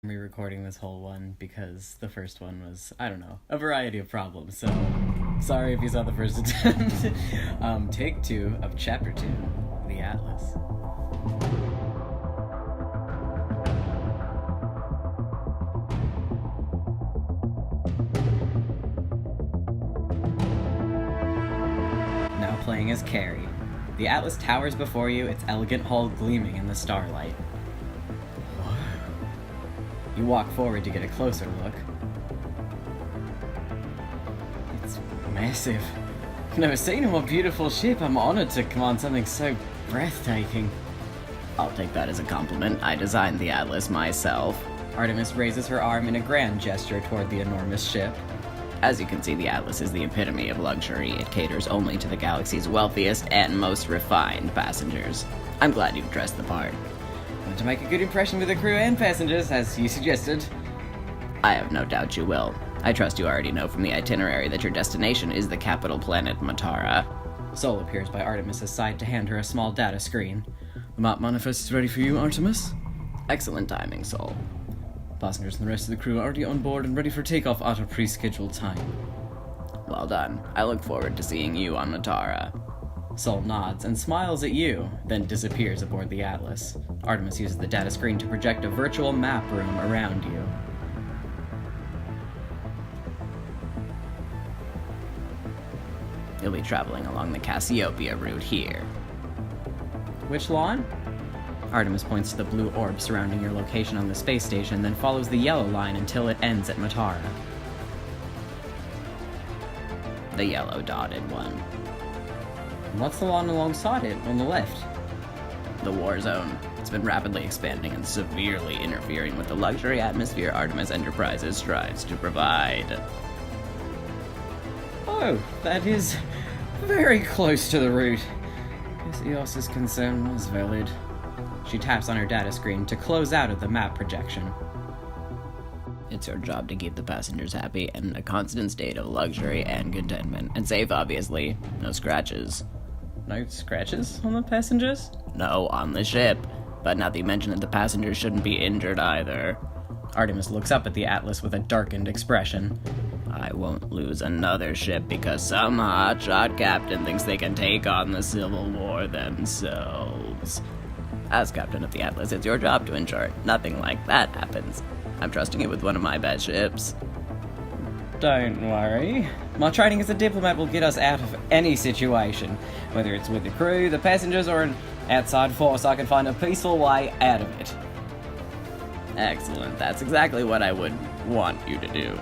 re-recording this whole one because the first one was, I don't know, a variety of problems, so sorry if you saw the first attempt. Take 2 of Chapter 2, The Atlas. Now playing as Kerry. The Atlas towers before you, its elegant hull gleaming in the starlight. You walk forward to get a closer look. It's massive. I've never seen a more beautiful ship. I'm honored to command something so breathtaking. I'll take that as a compliment. I designed the Atlas myself. Artemis raises her arm in a grand gesture toward the enormous ship. As you can see, the Atlas is the epitome of luxury. It caters only to the galaxy's wealthiest and most refined passengers. I'm glad you've dressed the part. To make a good impression with the crew and passengers, as you suggested. I have no doubt you will. I trust you already know from the itinerary that your destination is the capital planet, Matara. Sol appears by Artemis's side to hand her a small data screen. The map manifest is ready for you, Artemis. Excellent timing, Sol. Passengers and the rest of the crew are already on board and ready for takeoff at our pre-scheduled time. Well done. I look forward to seeing you on Matara. Sol nods and smiles at you, then disappears aboard the Atlas. Artemis uses the data screen to project a virtual map room around you. You'll be traveling along the Cassiopeia route here. Which line? Artemis points to the blue orb surrounding your location on the space station, then follows the yellow line until it ends at Matara. The yellow dotted one. What's the one alongside it, on the left? The war zone. It's been rapidly expanding and severely interfering with the luxury atmosphere Artemis Enterprises strives to provide. Oh, that is very close to the route. Guess Eos's concern was valid. She taps on her data screen to close out of the map projection. It's your job to keep the passengers happy and in a constant state of luxury and contentment. And safe, obviously. No scratches. No scratches on the passengers? No, on the ship. But now that you mention it, the passengers shouldn't be injured either. Artemis looks up at the Atlas with a darkened expression. I won't lose another ship because some hotshot captain thinks they can take on the Civil War themselves. As captain of the Atlas, it's your job to ensure nothing like that happens. I'm trusting you with one of my best ships. Don't worry. My training as a diplomat will get us out of any situation. Whether it's with the crew, the passengers, or an outside force, I can find a peaceful way out of it. Excellent. That's exactly what I would want you to do.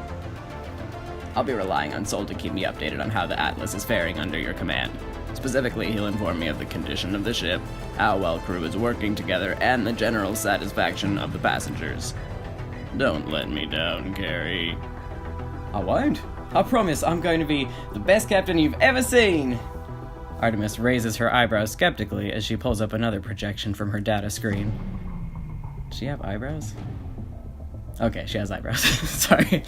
I'll be relying on Sol to keep me updated on how the Atlas is faring under your command. Specifically, he'll inform me of the condition of the ship, how well crew is working together, and the general satisfaction of the passengers. Don't let me down, Kerry. I won't. I promise I'm going to be the best captain you've ever seen. Artemis raises her eyebrows skeptically as she pulls up another projection from her data screen. Does she have eyebrows? Okay, she has eyebrows. Sorry.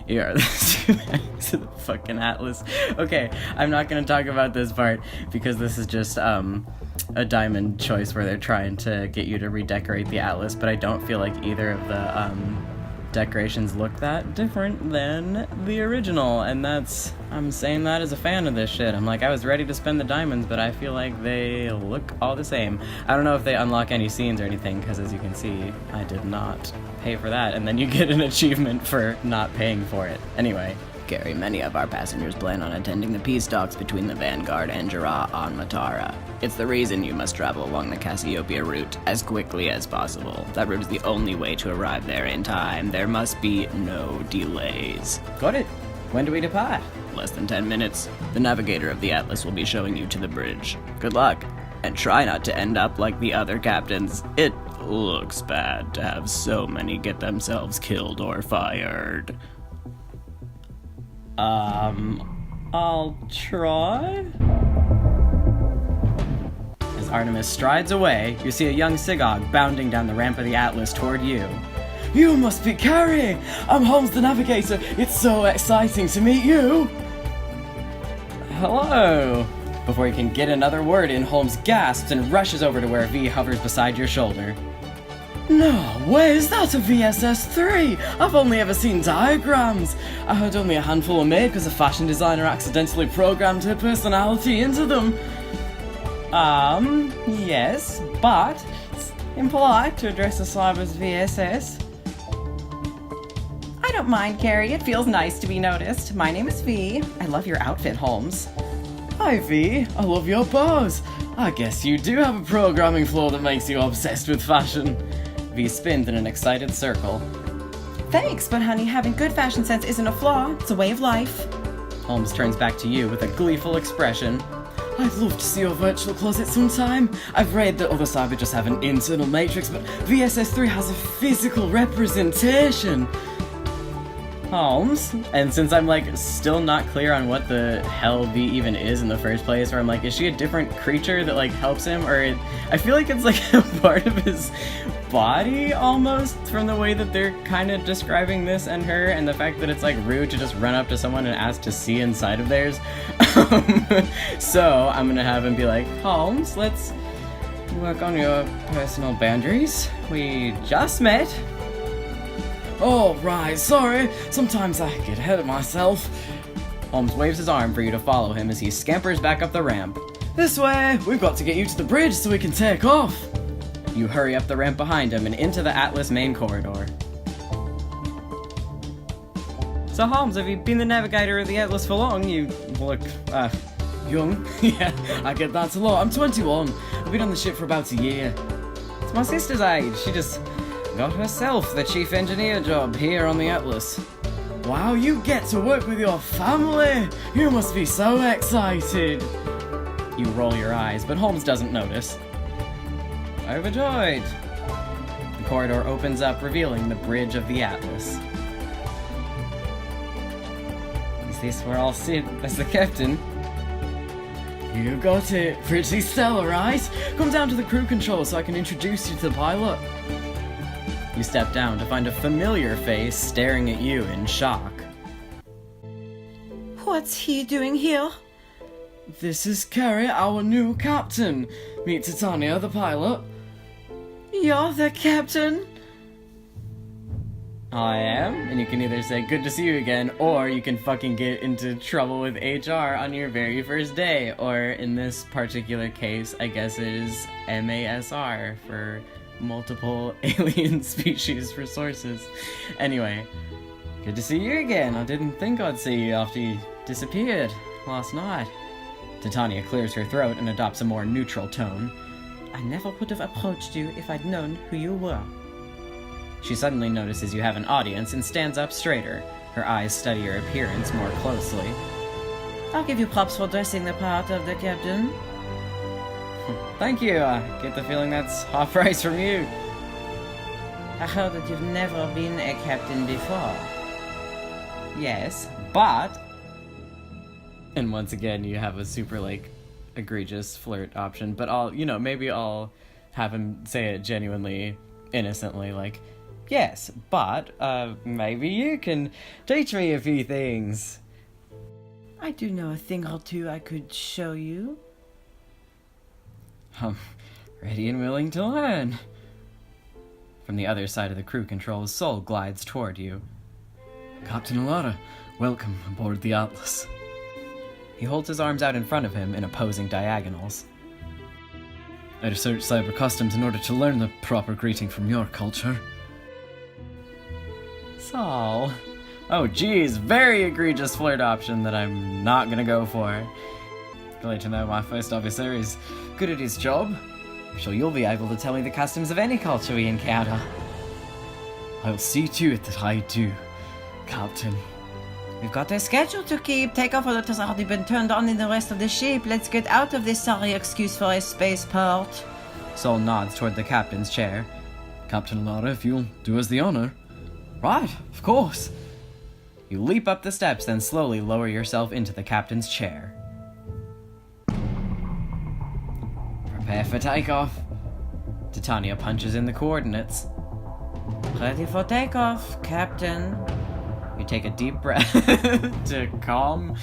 You are the fucking Atlas. Okay, I'm not gonna talk about this part because this is just a diamond choice where they're trying to get you to redecorate the Atlas, but I don't feel like either of the decorations look that different than the original, and I'm saying that as a fan of this shit. I'm like, I was ready to spend the diamonds, but I feel like they look all the same. I don't know if they unlock any scenes or anything, because as you can see, I did not pay for that, and then you get an achievement for not paying for it. Anyway, Kerry, many of our passengers plan on attending the peace talks between the Vanguard and Jara on Matara. It's the reason you must travel along the Cassiopeia route as quickly as possible. That route is the only way to arrive there in time. There must be no delays. Got it. When do we depart? Less than 10 minutes. The Navigator of the Atlas will be showing you to the bridge. Good luck, and try not to end up like the other captains. It looks bad to have so many get themselves killed or fired. I'll try? As Artemis strides away, you see a young Sigog bounding down the ramp of the Atlas toward you. You must be Kerry! I'm Holmes the Navigator! It's so exciting to meet you! Hello! Before you can get another word in, Holmes gasps and rushes over to where V hovers beside your shoulder. No way, is that a VSS-3? I've only ever seen diagrams. I heard only a handful were made because a fashion designer accidentally programmed her personality into them. Yes, but it's impolite to address a slab as VSS. I don't mind, Kerry. It feels nice to be noticed. My name is V. I love your outfit, Holmes. Hi V, I love your pose. I guess you do have a programming flaw that makes you obsessed with fashion. V spins in an excited circle. Thanks, but honey, having good fashion sense isn't a flaw, it's a way of life. Holmes turns back to you with a gleeful expression. I'd love to see your virtual closet sometime. I've read that other cyber just have an internal matrix, but VSS3 has a physical representation. Holmes, and since I'm like still not clear on what the hell V even is in the first place, or I'm like, is she a different creature that like helps him, or I feel like it's like a part of his body almost, from the way that they're kind of describing this and her, and the fact that it's like rude to just run up to someone and ask to see inside of theirs. So I'm gonna have him be like, Holmes, let's work on your personal boundaries. We just met. Oh, right, sorry. Sometimes I get ahead of myself. Holmes waves his arm for you to follow him as he scampers back up the ramp. This way! We've got to get you to the bridge so we can take off! You hurry up the ramp behind him and into the Atlas main corridor. So Holmes, have you been the Navigator of the Atlas for long? You look, young? Yeah, I get that a lot. I'm 21. I've been on the ship for about a year. It's my sister's age. She just got herself the chief engineer job here on the Atlas. Wow, you get to work with your family! You must be so excited! You roll your eyes, but Holmes doesn't notice. Overjoyed! The corridor opens up, revealing the bridge of the Atlas. Is this where I'll sit as the captain? You got it. Pretty stellar, right? Come down to the crew control so I can introduce you to the pilot. You step down to find a familiar face staring at you in shock. What's he doing here? This is Kerry, our new captain. Meet Titania, the pilot. You're the captain? I am, and you can either say good to see you again, or you can fucking get into trouble with HR on your very first day, or in this particular case, I guess it is MASR for multiple alien species resources. Anyway, good to see you again. I didn't think I'd see you after you disappeared last night. Titania clears her throat and adopts a more neutral tone. I never would have approached you if I'd known who you were. She suddenly notices you have an audience and stands up straighter. Her eyes study your appearance more closely. I'll give you props for dressing the part of the captain. Thank you. I get the feeling that's half price from you. I heard that you've never been a captain before. Yes, but... And once again, you have a super, like, egregious flirt option. But maybe I'll have him say it genuinely, innocently, like, yes, but, maybe you can teach me a few things. I do know a thing or two I could show you. I'm ready and willing to learn. From the other side of the crew controls, Sol glides toward you. Captain Alara, welcome aboard the Atlas. He holds his arms out in front of him in opposing diagonals. I researched cyber customs in order to learn the proper greeting from your culture. Sol. Oh geez, very egregious flirt option that I'm not gonna go for. Glad to know my first officer is good at his job. I'm sure you'll be able to tell me the customs of any culture we encounter. I'll see to it that I do, Captain. We've got a schedule to keep. Takeoff alert has already been turned on in the rest of the ship. Let's get out of this sorry excuse for a spaceport. Sol nods toward the captain's chair. Captain Alara, if you'll do us the honor. Right, of course. You leap up the steps, then slowly lower yourself into the captain's chair. Prepare for takeoff. Titania punches in the coordinates. Ready for takeoff, Captain. You take a deep breath to calm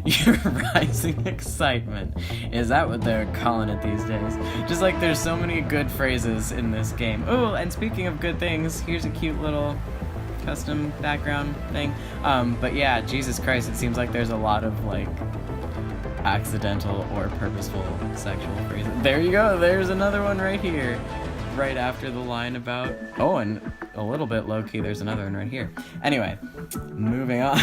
your rising excitement. Is that what they're calling it these days? Just like there's so many good phrases in this game. Oh, and speaking of good things, here's a cute little custom background thing. But yeah, Jesus Christ, it seems like there's a lot of like accidental or purposeful sexual phrases. There you go, there's another one right here. Right after the line about... Oh, and a little bit low-key, there's another one right here. Anyway, moving on.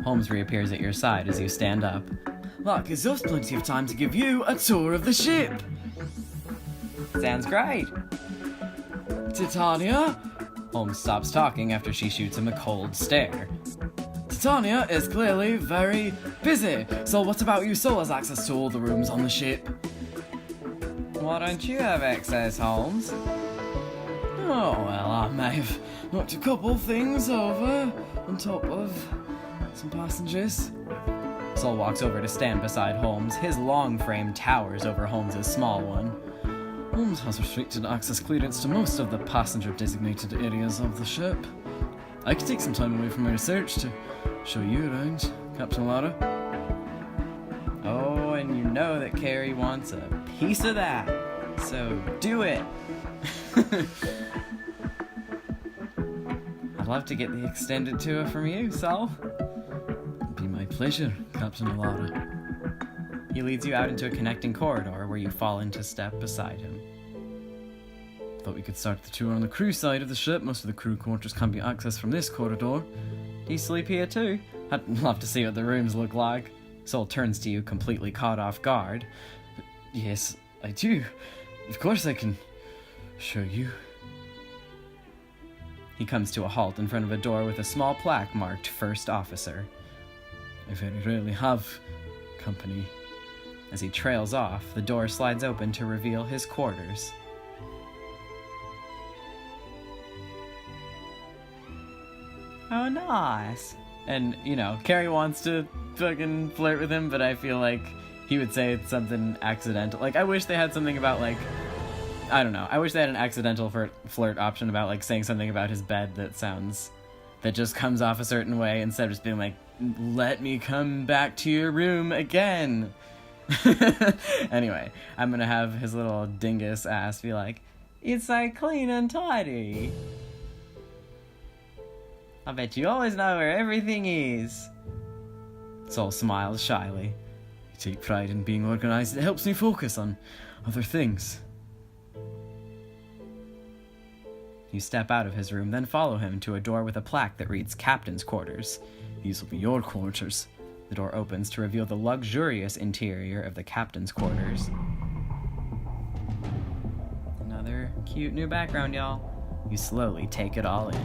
Holmes reappears at your side as you stand up. That gives us plenty of time to give you a tour of the ship. Sounds great. Titania? Holmes stops talking after she shoots him a cold stare. Titania is clearly very busy, so what about you? Sol has access to all the rooms on the ship. Why don't you have access, Holmes? Oh, well, I may have knocked a couple things over on top of some passengers. Sol walks over to stand beside Holmes. His long frame towers over Holmes' small one. Holmes has restricted access clearance to most of the passenger-designated areas of the ship. I could take some time away from my research to show you around, Captain Lara. Oh, and you know that Kerry wants a piece of that. So do it. I'd love to get the extended tour from you, Sol. It'd be my pleasure, Captain Lara. He leads you out into a connecting corridor where you fall into step beside him. Thought we could start the tour on the crew side of the ship. Most of the crew quarters can be accessed from this corridor. Do you sleep here too? I'd love to see what the rooms look like. Sol turns to you, completely caught off guard. Yes, I do. Of course I can show you. He comes to a halt in front of a door with a small plaque marked First Officer. I very rarely have company. As he trails off, the door slides open to reveal his quarters. Oh, nice. And, you know, Kerry wants to fucking flirt with him, but I feel like he would say it's something accidental. Like, I wish they had something about, like, I don't know. I wish they had an accidental flirt option about, like, saying something about his bed that just comes off a certain way instead of just being like, let me come back to your room again. Anyway, I'm gonna have his little dingus ass be like, it's so clean and tidy. I bet you always know where everything is. Sol smiles shyly. I take pride in being organized. It helps me focus on other things. You step out of his room, then follow him to a door with a plaque that reads Captain's Quarters. These will be your quarters. The door opens to reveal the luxurious interior of the captain's quarters. Another cute new background, y'all. You slowly take it all in.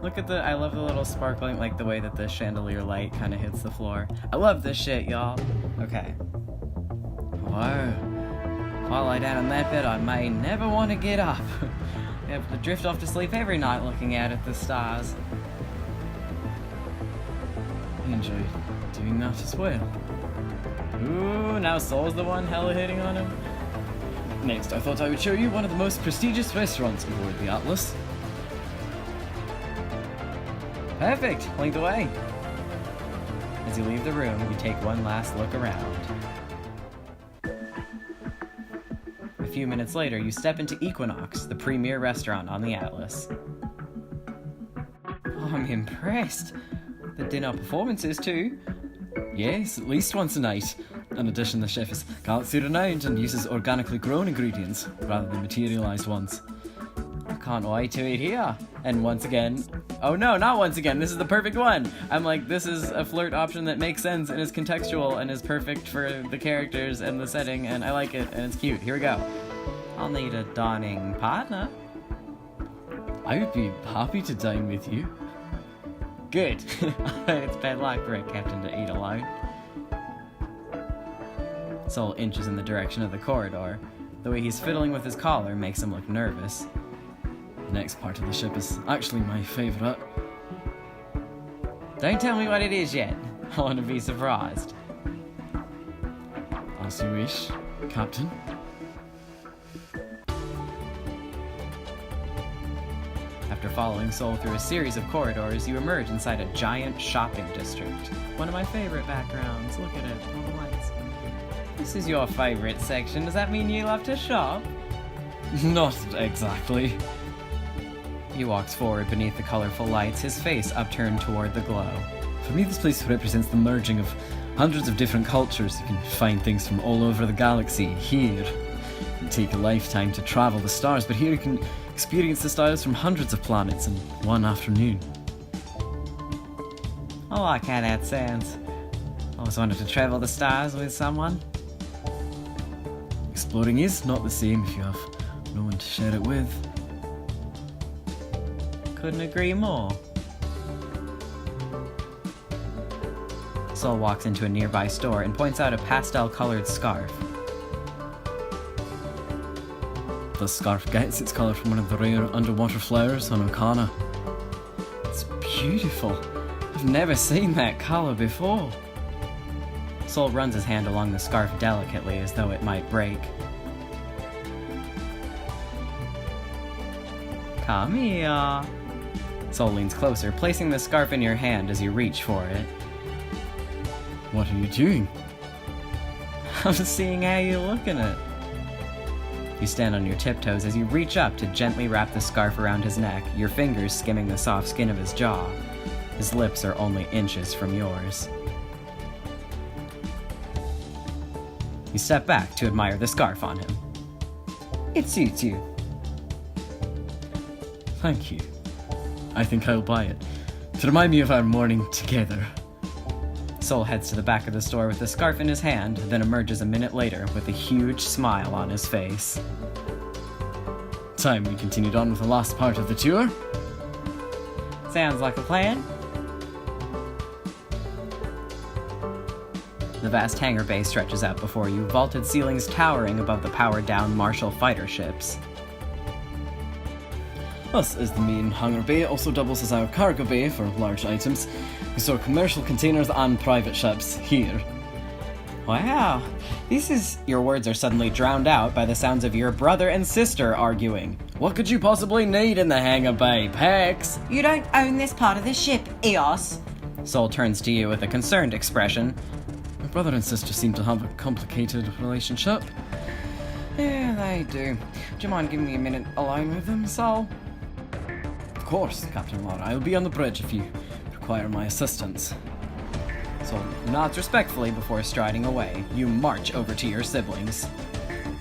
Look at I love the little sparkling, like the way that the chandelier light kind of hits the floor. I love this shit, y'all. Okay. Whoa. If I lie down on that bed, I may never want to get up. I have to drift off to sleep every night looking out at the stars. I enjoy doing that as well. Ooh, now Sol's the one hella hitting on him. Next, I thought I would show you one of the most prestigious restaurants aboard the Atlas. Perfect! Lead the way! As you leave the room, you take one last look around. A few minutes later, you step into Equinox, the premier restaurant on the Atlas. Oh, I'm impressed. The dinner performances too. Yes, at least once a night. In addition, the chef is calcium renowned and uses organically grown ingredients rather than materialized ones. I can't wait to eat here. And once again, oh no, not once again, this is the perfect one. I'm like, this is a flirt option that makes sense and is contextual and is perfect for the characters and the setting, and I like it, and it's cute. Here we go. I'll need a dining partner. I would be happy to dine with you. Good. It's bad luck for a captain to eat alone. Sol inches in the direction of the corridor. The way he's fiddling with his collar makes him look nervous. The next part of the ship is actually my favorite. Don't tell me what it is yet. I want to be surprised. As you wish, Captain. After following Sol through a series of corridors, you emerge inside a giant shopping district. One of my favorite backgrounds. Look at it, all the lights. This is your favorite section. Does that mean you love to shop? Not exactly. He walks forward beneath the colorful lights, his face upturned toward the glow. For me, this place represents the merging of hundreds of different cultures. You can find things from all over the galaxy here. It can take a lifetime to travel the stars, but here you can experience the stars from hundreds of planets in one afternoon. I like how that sounds. Always wanted to travel the stars with someone. Exploring is not the same if you have no one to share it with. Couldn't agree more. Sol walks into a nearby store and points out a pastel-colored scarf. The scarf gets its colour from one of the rare underwater flowers on Okana. It's beautiful. I've never seen that color before. Sol runs his hand along the scarf delicately as though it might break. Come here. Sol leans closer, placing the scarf in your hand as you reach for it. What are you doing? I'm seeing how you look in it. You stand on your tiptoes as you reach up to gently wrap the scarf around his neck, your fingers skimming the soft skin of his jaw. His lips are only inches from yours. You step back to admire the scarf on him. It suits you. Thank you. I think I'll buy it. To remind me of our morning together. Sol heads to the back of the store with the scarf in his hand, then emerges a minute later with a huge smile on his face. Time we continued on with the last part of the tour. Sounds like a plan. The vast hangar bay stretches out before you, vaulted ceilings towering above the powered-down Marshall fighter ships. This is the main hangar bay. It also doubles as our cargo bay for large items. We store commercial containers and private ships here. Wow, Your words are suddenly drowned out by the sounds of your brother and sister arguing. What could you possibly need in the hangar bay, Pax? You don't own this part of the ship, Eos. Sol turns to you with a concerned expression. My brother and sister seem to have a complicated relationship. Yeah, they do. Do you mind giving me a minute alone with them, Sol? Of course, Captain Laura. I'll be on the bridge if you require my assistance. Sol nods respectfully before striding away. You march over to your siblings.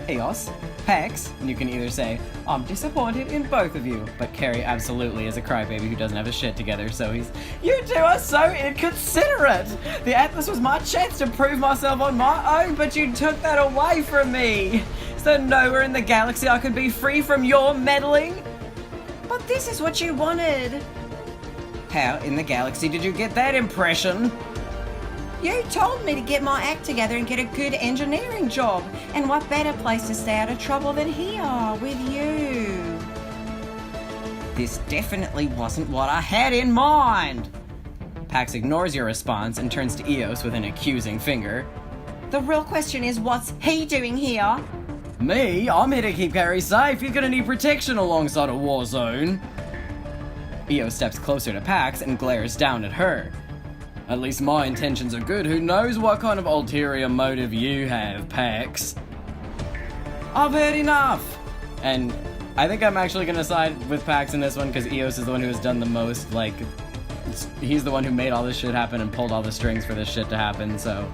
Eos, Hex, and you can either say, I'm disappointed in both of you, but Kerry absolutely is a crybaby who doesn't have his shit together, so he's, you two are so inconsiderate! The Atlas was my chance to prove myself on my own, but you took that away from me! Is there nowhere in the galaxy I could be free from your meddling? But this is what you wanted. How in the galaxy did you get that impression? You told me to get my act together and get a good engineering job. And what better place to stay out of trouble than here, with you? This definitely wasn't what I had in mind. Pax ignores your response and turns to Eos with an accusing finger. The real question is, what's he doing here? Me? I'm here to keep Kerry safe. You're gonna need protection alongside a war zone. Eos steps closer to Pax and glares down at her. At least my intentions are good. Who knows what kind of ulterior motive you have, Pax? I've heard enough! And I think I'm actually gonna side with Pax in this one because Eos is the one who has done the most, like, he's the one who made all this shit happen and pulled all the strings for this shit to happen, so.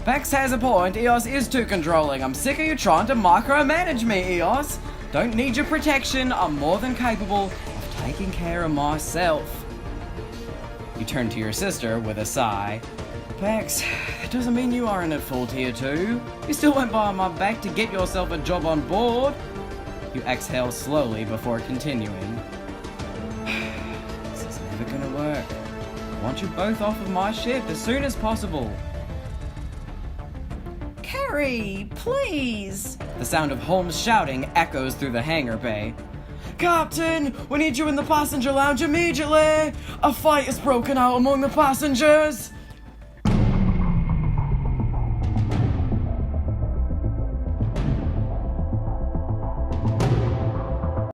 Pax has a point. Eos is too controlling. I'm sick of you trying to micromanage me, Eos. Don't need your protection. I'm more than capable of taking care of myself. You turn to your sister with a sigh. Pax, that doesn't mean you aren't at fault here too. You still went by my back to get yourself a job on board. You exhale slowly before continuing. This is never gonna work. I want you both off of my ship as soon as possible. Kerry, please. The sound of Holmes shouting echoes through the hangar bay. Captain, we need you in the passenger lounge immediately! A fight has broken out among the passengers!